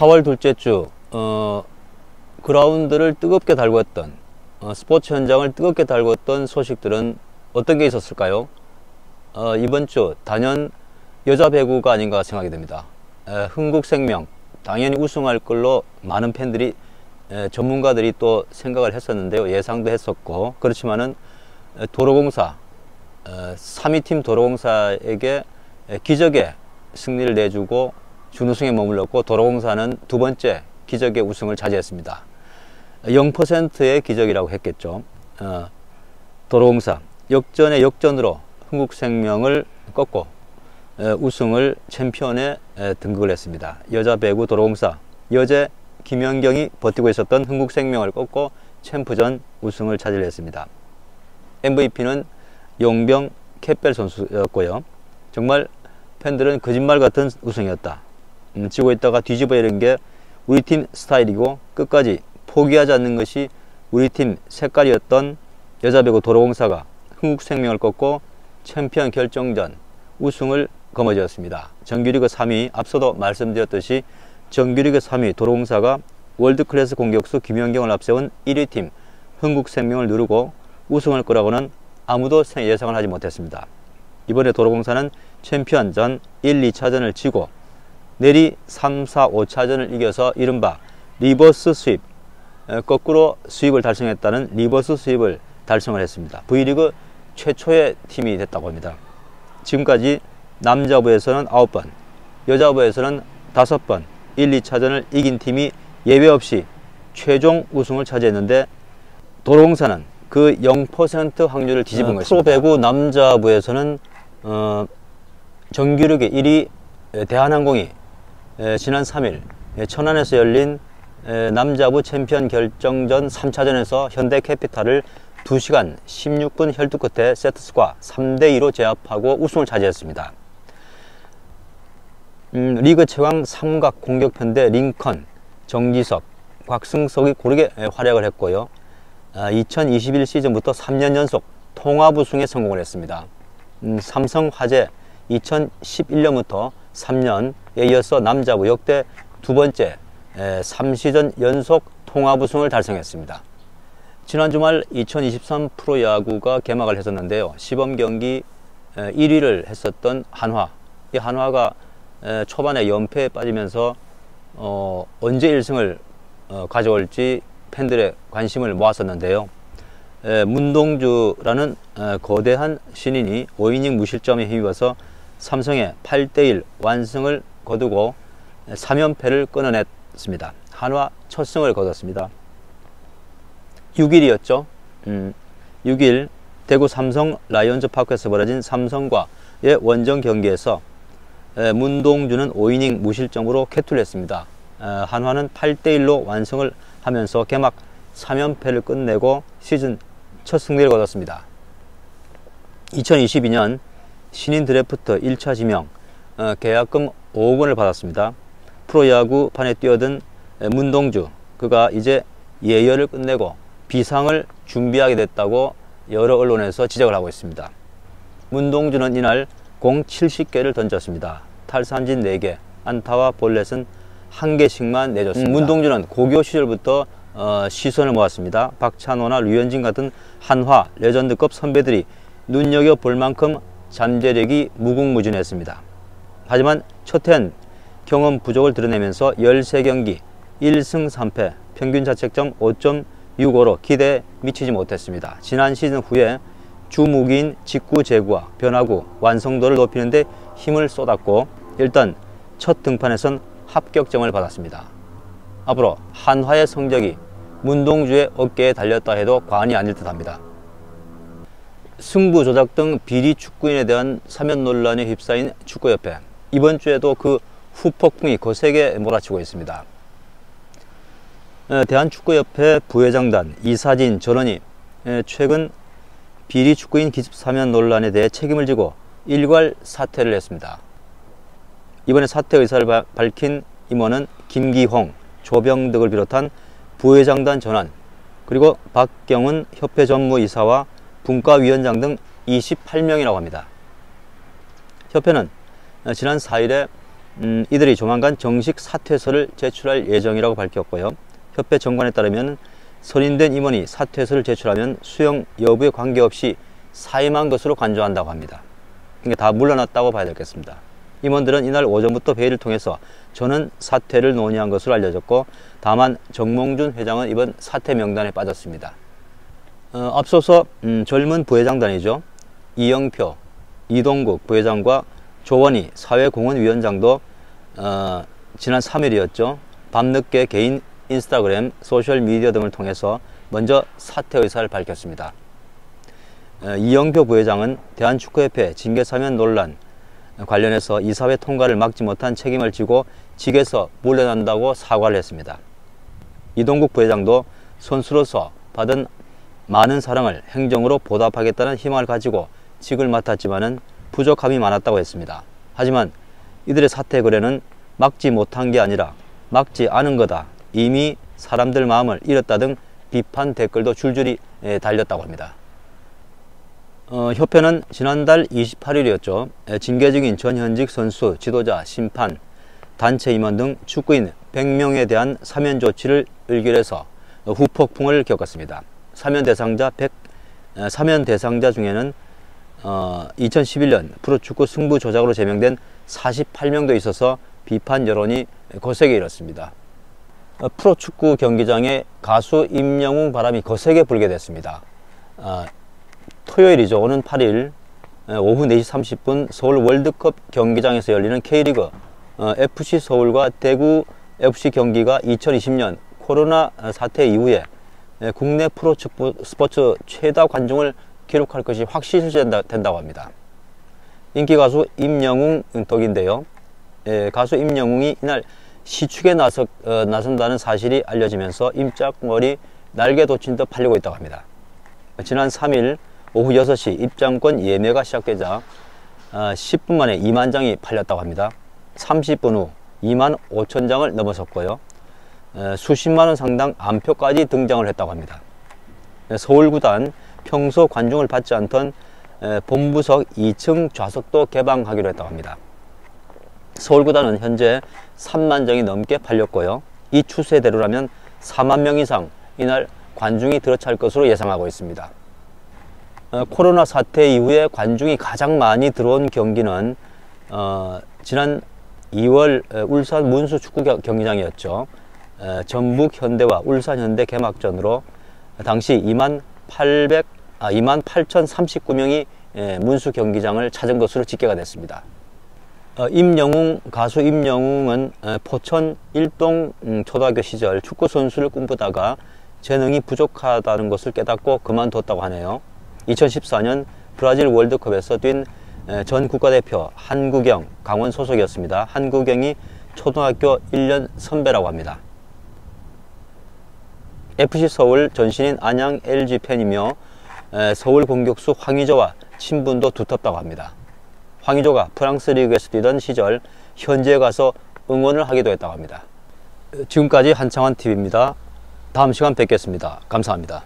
4월 둘째 주 그라운드를 뜨겁게 달궜던 스포츠 현장을 뜨겁게 달궜던 소식들은 어떤 게 있었을까요? 이번 주 단연 여자 배구가 아닌가 생각이 됩니다. 흥국생명 당연히 우승할 걸로 많은 팬들이 전문가들이 또 생각을 했었는데요. 예상도 했었고, 그렇지만은 도로공사 3위 팀 도로공사에게 기적의 승리를 내주고 준우승에 머물렀고, 도로공사는 두 번째 기적의 우승을 차지했습니다. 0%의 기적이라고 했겠죠. 도로공사 역전의 역전으로 흥국생명을 꺾고 우승을 챔피언에 등극을 했습니다. 여자 배구 도로공사, 여제 김연경이 버티고 있었던 흥국생명을 꺾고 챔프전 우승을 차지했습니다. MVP는 용병 캣벨 선수였고요. 정말 팬들은 거짓말 같은 우승이었다. 지고 있다가 뒤집어 이런 게 우리 팀 스타일이고 끝까지 포기하지 않는 것이 우리 팀 색깔이었던 여자 배구 도로공사가 흥국생명을 꺾고 챔피언 결정전 우승을 거머쥐었습니다. 정규리그 3위, 앞서도 말씀드렸듯이 정규리그 3위 도로공사가 월드클래스 공격수 김연경을 앞세운 1위 팀 흥국생명을 누르고 우승할 거라고는 아무도 예상을 하지 못했습니다. 이번에 도로공사는 챔피언전 1, 2차전을 지고 내리 3, 4, 5차전을 이겨서 이른바 리버스 스윕, 거꾸로 스윕을 달성했다는 리버스 스윕을 달성을 했습니다. V리그 최초의 팀이 됐다고 합니다. 지금까지 남자부에서는 9번, 여자부에서는 5번 1, 2차전을 이긴 팀이 예외 없이 최종 우승을 차지했는데, 도로공사는 그 0% 확률을 뒤집은 것입니다. 프로배구 남자부에서는 정규리그 1위 대한항공이 지난 3일 천안에서 열린 남자부 챔피언 결정전 3차전에서 현대캐피탈을 2시간 16분 혈투 끝에 세트스코어 3대2로 제압하고 우승을 차지했습니다. 리그 최강 삼각 공격편대 링컨, 정지석, 곽승석이 고르게 활약을 했고요. 2021 시즌부터 3년 연속 통합 우승에 성공을 했습니다. 삼성화재 2011년부터 3년에 이어서 남자부 역대 두 번째 3시즌 연속 통합 우승을 달성했습니다. 지난 주말 2023 프로야구가 개막을 했었는데요. 시범 경기 1위를 했었던 한화, 이 한화가 초반에 연패에 빠지면서 언제 1승을 가져올지 팬들의 관심을 모았었는데요. 문동주라는 거대한 신인이 5이닝 무실점에 힘입어서 삼성의 8대1 완승을 거두고 3연패를 끊어냈습니다. 한화 첫 승을 거뒀습니다. 6일이었죠. 6일 대구 삼성 라이온즈 파크에서 벌어진 삼성과의 원정 경기에서 문동주는 5이닝 무실점으로 쾌투를 했습니다. 한화는 8대1로 완승을 하면서 개막 3연패를 끝내고 시즌 첫 승리를 거뒀습니다. 2022년 신인 드래프트 1차 지명 계약금 5억 원을 받았습니다. 프로야구판에 뛰어든 문동주, 그가 이제 예열을 끝내고 비상을 준비하게 됐다고 여러 언론에서 지적을 하고 있습니다. 문동주는 이날 공 70개를 던졌습니다. 탈삼진 4개, 안타와 볼넷은 1개씩만 내줬습니다. 문동주는 고교 시절부터 시선을 모았습니다. 박찬호나 류현진 같은 한화 레전드급 선배들이 눈여겨볼 만큼 잠재력이 무궁무진했습니다. 하지만 첫 해는 경험 부족을 드러내면서 13경기 1승 3패, 평균 자책점 5.65로 기대에 미치지 못했습니다. 지난 시즌 후에 주무기인 직구 제구와 변화구 완성도를 높이는 데 힘을 쏟았고 일단 첫 등판에선 합격점을 받았습니다. 앞으로 한화의 성적이 문동주의 어깨에 달렸다 해도 과언이 아닐 듯합니다. 승부 조작 등 비리 축구인에 대한 사면 논란에 휩싸인 축구협회, 이번 주에도 그 후폭풍이 거세게 몰아치고 있습니다. 대한축구협회 부회장단 이사진 전원이 최근 비리 축구인 기습 사면 논란에 대해 책임을 지고 일괄 사퇴를 했습니다. 이번에 사퇴 의사를 밝힌 임원은 김기홍, 조병덕을 비롯한 부회장단 전원, 그리고 박경은 협회 전무이사와 분과위원장 등 28명이라고 합니다. 협회는 지난 4일에 이들이 조만간 정식 사퇴서를 제출할 예정이라고 밝혔고요. 협회 정관에 따르면 선임된 임원이 사퇴서를 제출하면 수용 여부에 관계없이 사임한 것으로 간주한다고 합니다. 그러니까 다 물러났다고 봐야 되겠습니다. 임원들은 이날 오전부터 회의를 통해서 전원 사퇴를 논의한 것으로 알려졌고, 다만 정몽준 회장은 이번 사퇴 명단에 빠졌습니다. 앞서서 젊은 부회장단이죠. 이영표, 이동국 부회장과 조원희 사회공헌위원장도 지난 3일이었죠. 밤늦게 개인 인스타그램, 소셜미디어 등을 통해서 먼저 사퇴 의사를 밝혔습니다. 이영표 부회장은 대한축구협회 징계사면 논란 관련해서 이사회 통과를 막지 못한 책임을 지고 직에서 물러난다고 사과를 했습니다. 이동국 부회장도 선수로서 받은 많은 사랑을 행정으로 보답하겠다는 희망을 가지고 직을 맡았지만은 부족함이 많았다고 했습니다. 하지만 이들의 사퇴 거래는 막지 못한 게 아니라 막지 않은 거다, 이미 사람들 마음을 잃었다 등 비판 댓글도 줄줄이 달렸다고 합니다. 협회는 지난달 28일이었죠. 징계 중인 전현직 선수, 지도자, 심판, 단체 임원 등 축구인 100명에 대한 사면 조치를 의결해서 후폭풍을 겪었습니다. 사면 대상자 중에는 2011년 프로축구 승부 조작으로 제명된 48명도 있어서 비판 여론이 거세게 일었습니다. 프로축구 경기장에 가수 임영웅 바람이 거세게 불게 됐습니다. 토요일이죠. 오는 8일 오후 4시 30분 서울 월드컵 경기장에서 열리는 K리그 FC 서울과 대구 FC 경기가 2020년 코로나 사태 이후에 국내 프로축구 스포츠 최다 관중을 기록할 것이 확실시된다고 합니다. 인기 가수 임영웅 덕인데요. 가수 임영웅이 이날 시축에 나선다는 사실이 알려지면서 임짝머리 날개 돋친 듯 팔리고 있다고 합니다. 지난 3일 오후 6시 입장권 예매가 시작되자 10분 만에 2만 장이 팔렸다고 합니다. 30분 후 2만 5천 장을 넘어섰고요. 수십만 원 상당 암표까지 등장을 했다고 합니다. 서울구단 평소 관중을 받지 않던 본부석 2층 좌석도 개방하기로 했다고 합니다. 서울구단은 현재 3만 장이 넘게 팔렸고요. 이 추세대로라면 4만 명 이상 이날 관중이 들어찰 것으로 예상하고 있습니다. 코로나 사태 이후에 관중이 가장 많이 들어온 경기는 지난 2월 울산 문수 축구 경기장이었죠. 전북 현대와 울산 현대 개막전으로 당시 2만 8,039명이 문수 경기장을 찾은 것으로 집계가 됐습니다. 가수 임영웅은 포천 일동 초등학교 시절 축구 선수를 꿈꾸다가 재능이 부족하다는 것을 깨닫고 그만뒀다고 하네요. 2014년 브라질 월드컵에서 뛴 전 국가대표 한국영 강원 소속이었습니다. 한국영이 초등학교 1년 선배라고 합니다. FC 서울 전신인 안양 LG 팬이며 서울 공격수 황의조와 친분도 두텁다고 합니다. 황의조가 프랑스 리그에서 뛰던 시절 현지에 가서 응원을 하기도 했다고 합니다. 지금까지 한창환TV입니다. 다음 시간 뵙겠습니다. 감사합니다.